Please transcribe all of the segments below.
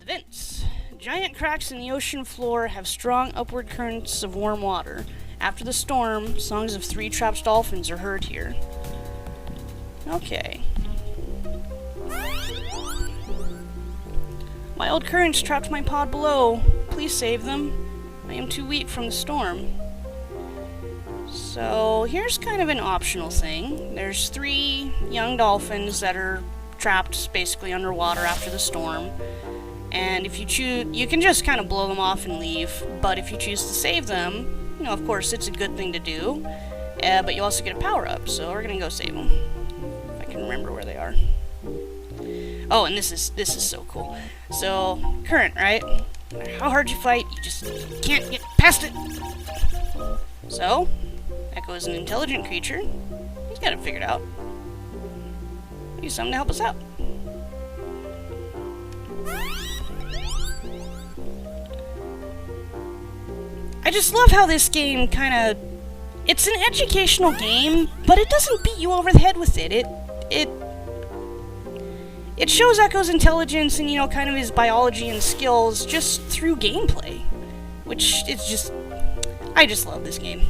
Events. Giant cracks in the ocean floor have strong upward currents of warm water. After the storm, songs of 3 trapped dolphins are heard here. Okay. Wild currents trapped my pod below. Please save them. I am too weak from the storm. So, here's kind of an optional thing. There's 3 young dolphins that are trapped basically underwater after the storm. And if you choose, you can just kind of blow them off and leave. But if you choose to save them, you know, of course, it's a good thing to do. But you also get a power-up, so we're gonna go save them. If I can remember where they are. Oh, and this is so cool. So, current, right? No matter how hard you fight, you just can't get past it. So, Ecco is an intelligent creature. He's got it figured out. Use something to help us out. I just love how this game kind of... It's an educational game, but it doesn't beat you over the head with it. It shows Ecco's intelligence and, you know, kind of his biology and skills just through gameplay. Which is just... I just love this game.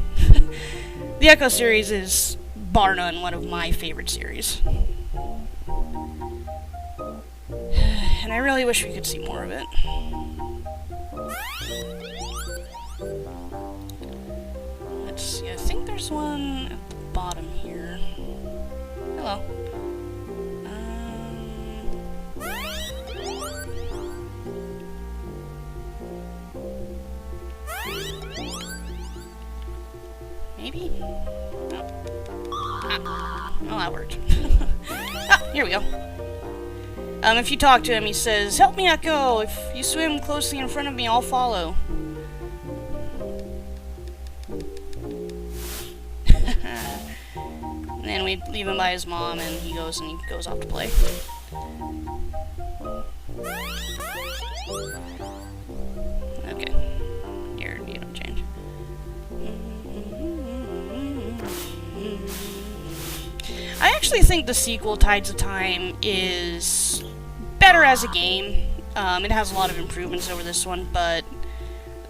The Ecco series is, bar none, one of my favorite series. And I really wish we could see more of it. Let's see, I think there's one at the bottom here. Hello. Maybe? No. Ah. Oh, that worked. Ah, here we go. If you talk to him, he says, "Help me, Ecco! If you swim closely in front of me, I'll follow." And then we leave him by his mom, and he goes off to play. Okay. You don't change. I actually think the sequel, Tides of Time, is better as a game. It has a lot of improvements over this one, but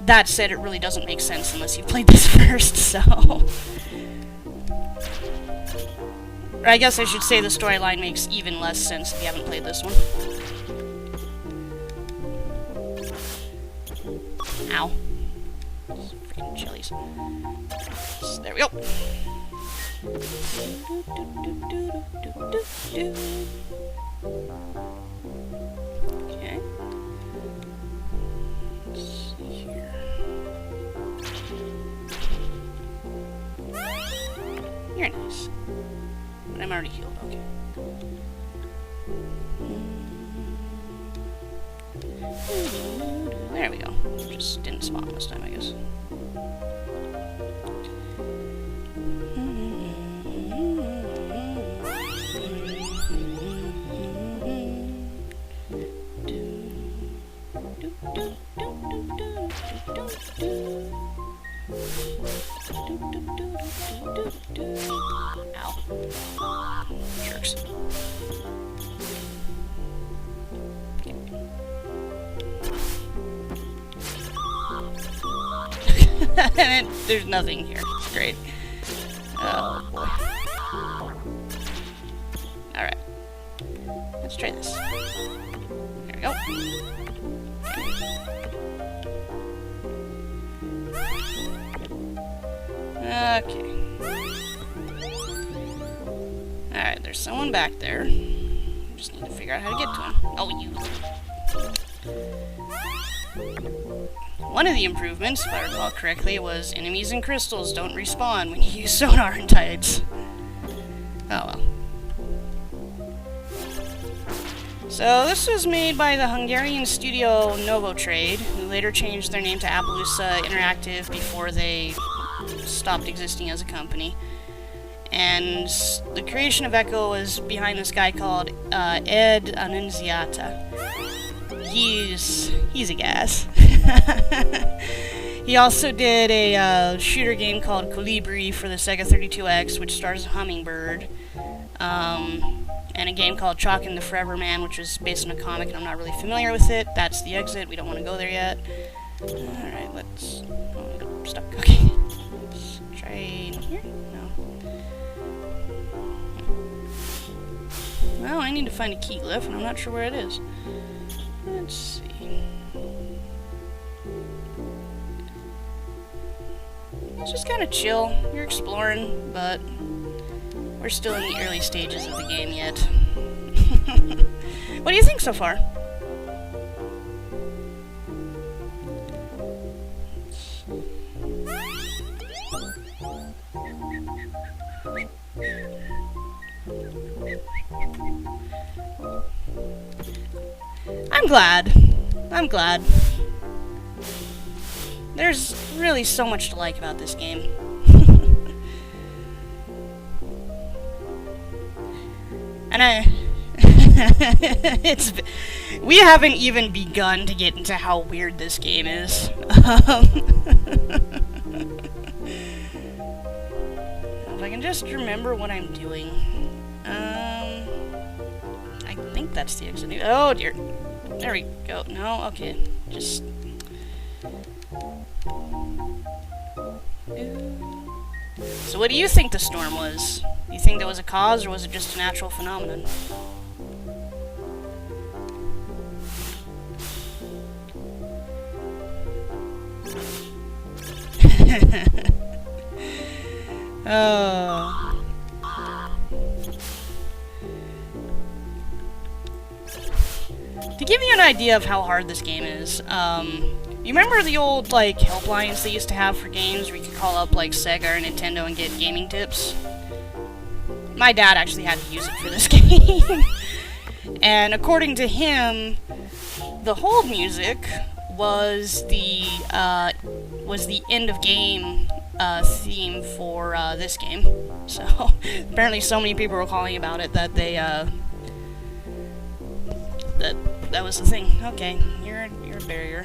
that said, it really doesn't make sense unless you've played this first, so... Or I guess I should say the storyline makes even less sense if you haven't played this one. Ow. Freaking jellies. There we go. Okay. Let's see here. You're nice. But I'm already healed, okay. There we go. Just didn't spawn this time, I guess. Ow. Jerks. And there's nothing here. It's great. Oh boy. Alright. Let's try this. There we go. Okay. Alright, there's someone back there. Just need to figure out how to get to him. Oh, you. One of the improvements, if I recall correctly, was enemies and crystals don't respawn when you use sonar and tides. Oh well. So this was made by the Hungarian studio Novotrade, who later changed their name to Appaloosa Interactive before they stopped existing as a company. And the creation of Ecco was behind this guy called Ed Annunziata. He's a gas. He also did a shooter game called Colibri for the Sega 32X, which stars a hummingbird. And a game called Chalk and the Forever Man, which is based on a comic, and I'm not really familiar with it. That's the exit. We don't want to go there yet. Alright, let's... Oh, I'm stuck. Okay. Let's try in here? No. Well, I need to find a key glyph, and I'm not sure where it is. Let's see. It's just kind of chill. You're exploring, but we're still in the early stages of the game yet. What do you think so far? I'm glad. I'm glad. There's really so much to like about this game. And we haven't even begun to get into how weird this game is. If I can just remember what I'm doing. I think that's the exit. Oh dear. There we go. No, okay. Just... So what do you think the storm was? Do you think there was a cause, or was it just a natural phenomenon? Oh. To give you an idea of how hard this game is, you remember the old, like, helplines they used to have for games where you could call up, like, Sega or Nintendo and get gaming tips? My dad actually had to use it for this game. And according to him, the hold music was the end of game theme for this game. So apparently so many people were calling about it that they that was the thing. Okay, you're a barrier.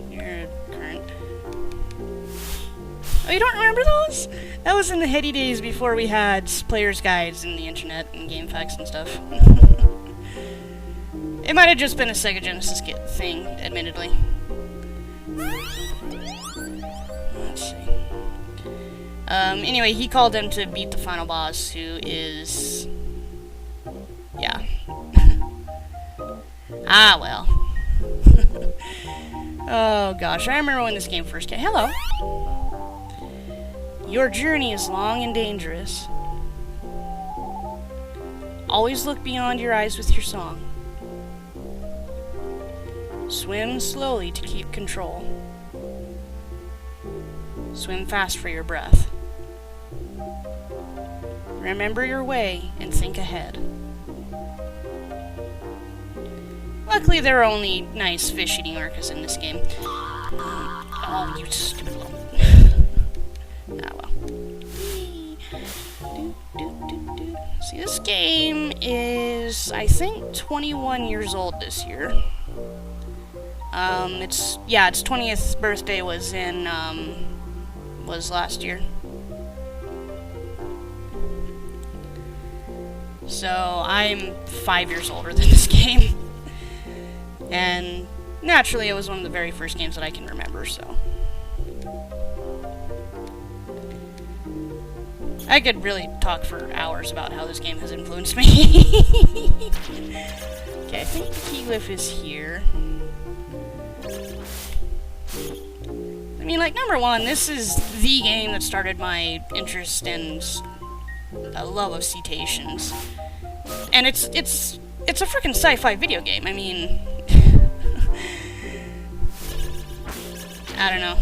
You're a current. Oh, you don't remember those? That was in the heady days before we had player's guides and the internet and game facts and stuff. It might have just been a Sega Genesis thing, admittedly. Let's see. Anyway, he called him to beat the final boss, who is... yeah. Ah, well. Oh, gosh. I remember when this game first came. Hello. Your journey is long and dangerous. Always look beyond your eyes with your song. Swim slowly to keep control. Swim fast for your breath. Remember your way and think ahead. Luckily, there are only nice fish-eating orcas in this game. Oh, you stupid little... ah, well. See, this game is, I think, 21 years old this year. Its 20th birthday was in, was last year. So, I'm 5 years older than this game. And naturally, it was one of the very first games that I can remember, so. I could really talk for hours about how this game has influenced me. Okay, I think the key glyph is here. I mean, like, number one, this is the game that started my interest and love of cetaceans. And it's a freaking sci-fi video game. I mean... I don't know.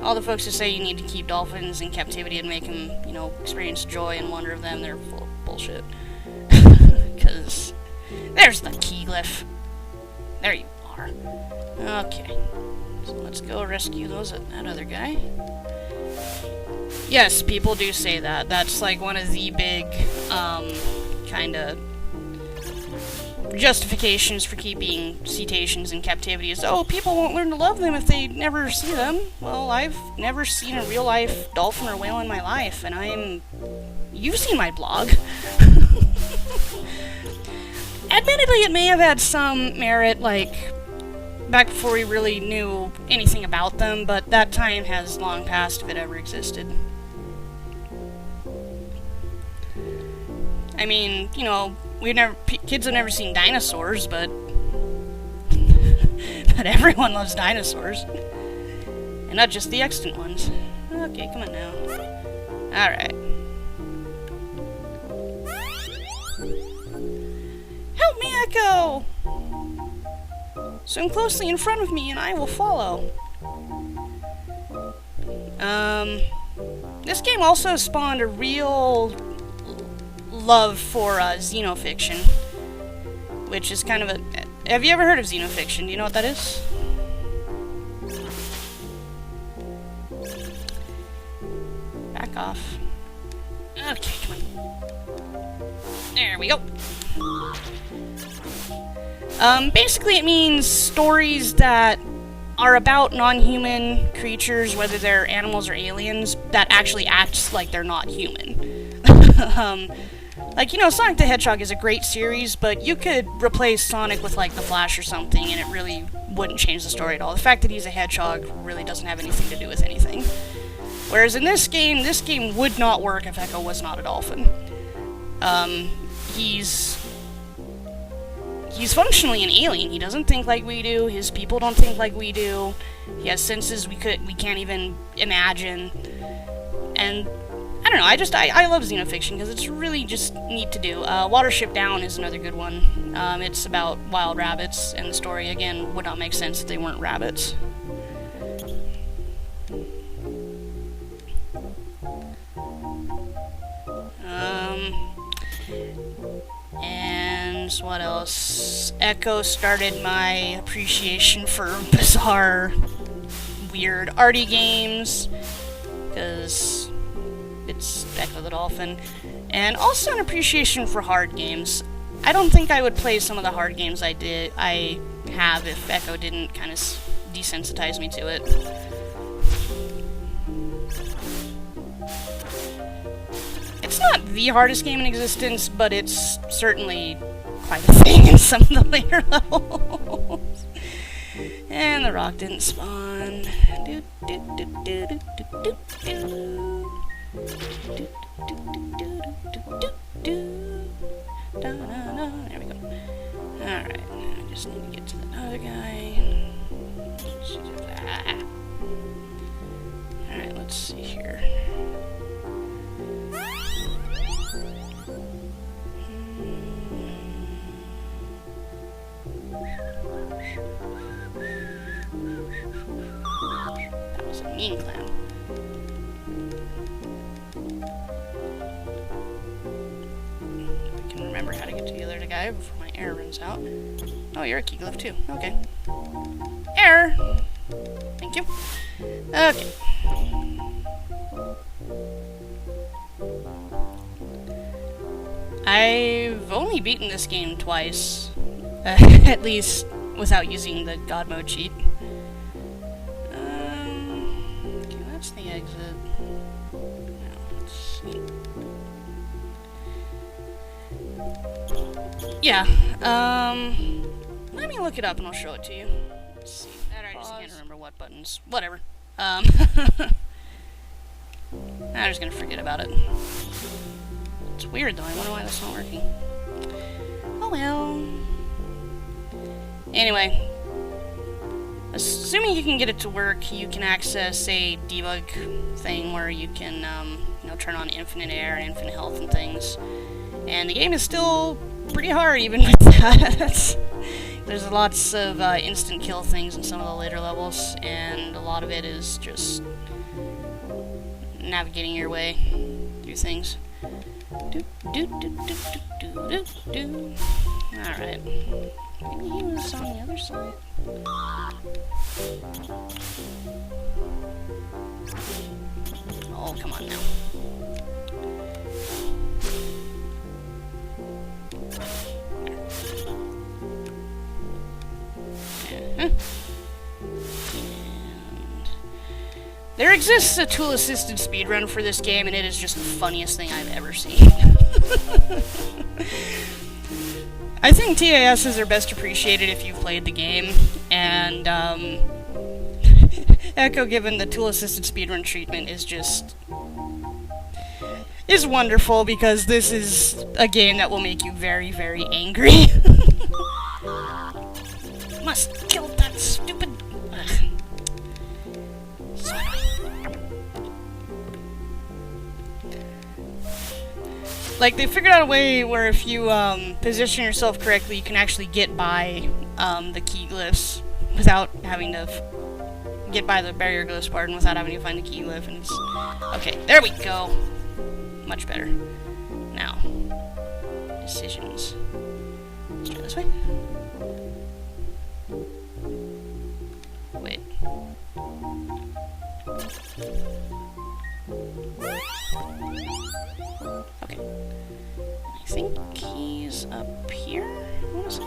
All the folks who say you need to keep dolphins in captivity and make them, you know, experience joy and wonder of them, they're full of bullshit. Because there's the key glyph. There you are. Okay. So let's go rescue that other guy. Yes, people do say that. That's like one of the big, kind of justifications for keeping cetaceans in captivity is, oh, people won't learn to love them if they never see them. Well, I've never seen a real-life dolphin or whale in my life, and you've seen my blog. Admittedly, it may have had some merit, like, back before we really knew anything about them, but that time has long passed if it ever existed. I mean, you know, kids have never seen dinosaurs, but everyone loves dinosaurs. And not just the extant ones. Okay, come on now. Alright. Help me, Echo! Swim closely in front of me and I will follow. This game also spawned a real love for xenofiction, which is kind of a... Have you ever heard of xenofiction? Do you know what that is? Back off. Okay, come on. There we go. Basically it means stories that are about non-human creatures, whether they're animals or aliens, that actually act like they're not human. Like, you know, Sonic the Hedgehog is a great series, but you could replace Sonic with, like, the Flash or something, and it really wouldn't change the story at all. The fact that he's a hedgehog really doesn't have anything to do with anything. Whereas in this game would not work if Echo was not a dolphin. He's functionally an alien. He doesn't think like we do. His people don't think like we do. He has senses we can't even imagine. And I don't know. I love xenofiction because it's really just neat to do. Watership Down is another good one. It's about wild rabbits, and the story again would not make sense if they weren't rabbits. And what else? Echo started my appreciation for bizarre, weird, arty games, because it's Ecco the Dolphin. And also an appreciation for hard games. I don't think I would play some of the hard games I have if Echo didn't kind of desensitize me to it. It's not the hardest game in existence, but it's certainly quite a thing in some of the later levels. And the rock didn't spawn. There we go. Alright, I just need to get to the other guy. Alright, let's see here. That was a mean clown. I can remember how to get to the other guy before my air runs out. Oh, you're a key glyph too. Okay. Air! Thank you. Okay. I've only beaten this game twice. At least without using the God Mode cheat. Okay, that's the exit. Now, let's see. Yeah, let me look it up and I'll show it to you. Let's see. I just can't remember what buttons. Whatever. I'm just gonna forget about it. It's weird though, I wonder why that's not working. Oh well. Anyway, assuming you can get it to work, you can access a debug thing where you can, you know, turn on infinite air and infinite health and things. And the game is still pretty hard even with that. There's lots of instant kill things in some of the later levels, and a lot of it is just navigating your way through things. Alright. Maybe he was on the other side? Oh, come on now. And there exists a tool-assisted speedrun for this game, and it is just the funniest thing I've ever seen. I think TASs are best appreciated if you've played the game, and Ecco, given the tool-assisted speedrun treatment, is wonderful, because this is a game that will make you very, very angry. Must kill that stupid... Ugh. So annoying. Like, they figured out a way where if you position yourself correctly, you can actually get by the key glyphs without having to get by the barrier glyphs, pardon, without having to find the key glyph. And it's okay. There we go. Much better. Now, decisions. Let's go this way. Wait. Okay. I think he's up here, I wanna say.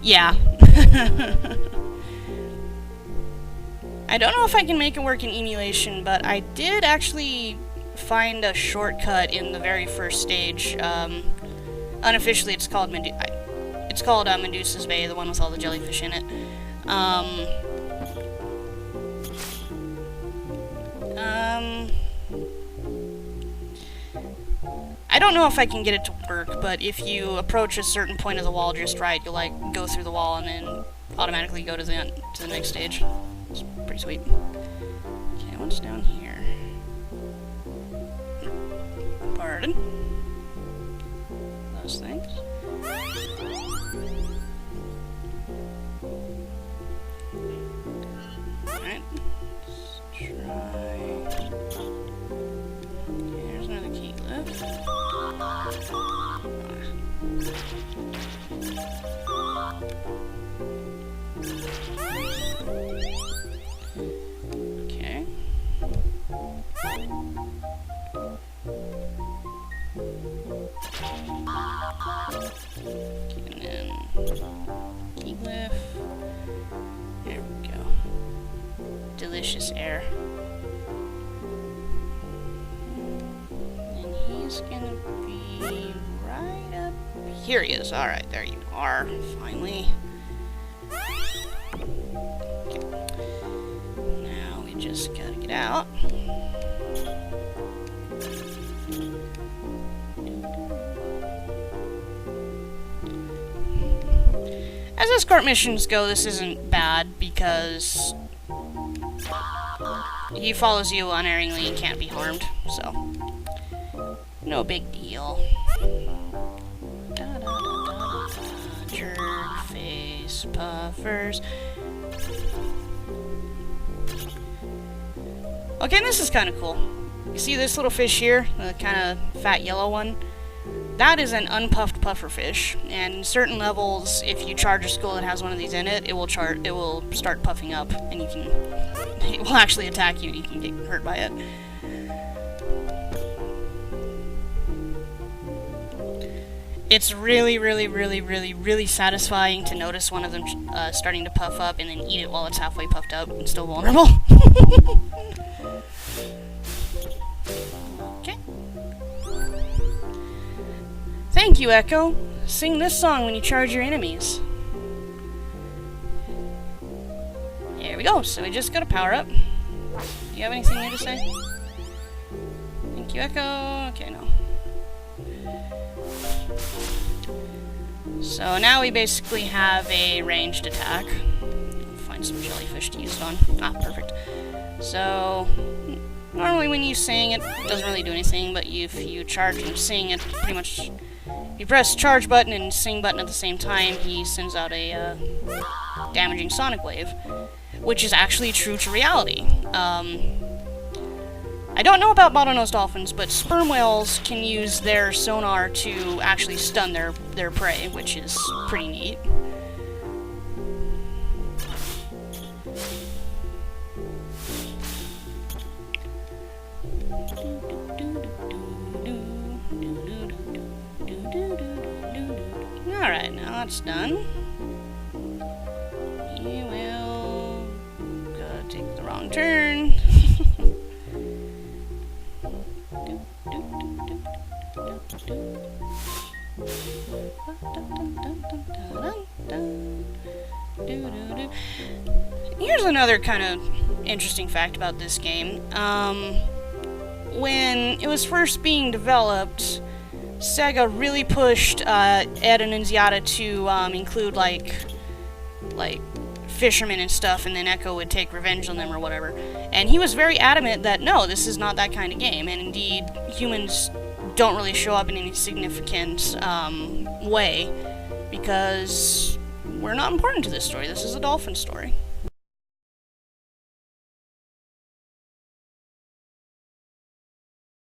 Yeah. I don't know if I can make it work in emulation, but I did actually find a shortcut in the very first stage. Unofficially, it's called Medusa's Bay, the one with all the jellyfish in it. I don't know if I can get it to work, but if you approach a certain point of the wall just right, you'll like go through the wall and then automatically go to the next stage. It's pretty sweet. Okay, what's down here? Pardon? Those things. Alright. Let's try. Okay, here's another key glyph. Okay. And then key glyph. There we go. Delicious air. And he's gonna be right up here. He is. Alright, there you are. Finally. Okay. Now we just gotta get out. As escort missions go, this isn't bad because he follows you unerringly and can't be harmed, so no big deal. Jerk face puffers. Okay, and this is kind of cool. You see this little fish here, the kind of fat yellow one? That is an unpuffed pufferfish, and in certain levels, if you charge a skull that has one of these in it, it will start puffing up, and it will actually attack you, and you can get hurt by it. It's really, really, really, really, really satisfying to notice one of them starting to puff up, and then eat it while it's halfway puffed up and still vulnerable. Okay. Thank you, Ecco. Sing this song when you charge your enemies. There we go. So we just got a power up. Do you have anything new to say? Thank you, Ecco. Okay, no. So now we basically have a ranged attack. Find some jellyfish to use it on. Ah, perfect. So normally when you sing, it doesn't really do anything, but if you charge and sing, it pretty much... You press charge button and sing button at the same time, he sends out a damaging sonic wave, which is actually true to reality. I don't know about bottlenose dolphins, but sperm whales can use their sonar to actually stun their prey, which is pretty neat. that's done, he will take the wrong turn. Here's another kind of interesting fact about this game. When it was first being developed, Sega really pushed Ed and Nunziata to include like fishermen and stuff, and then Ecco would take revenge on them or whatever. And he was very adamant that no, this is not that kind of game, and indeed humans don't really show up in any significant way because we're not important to this story. This is a dolphin story.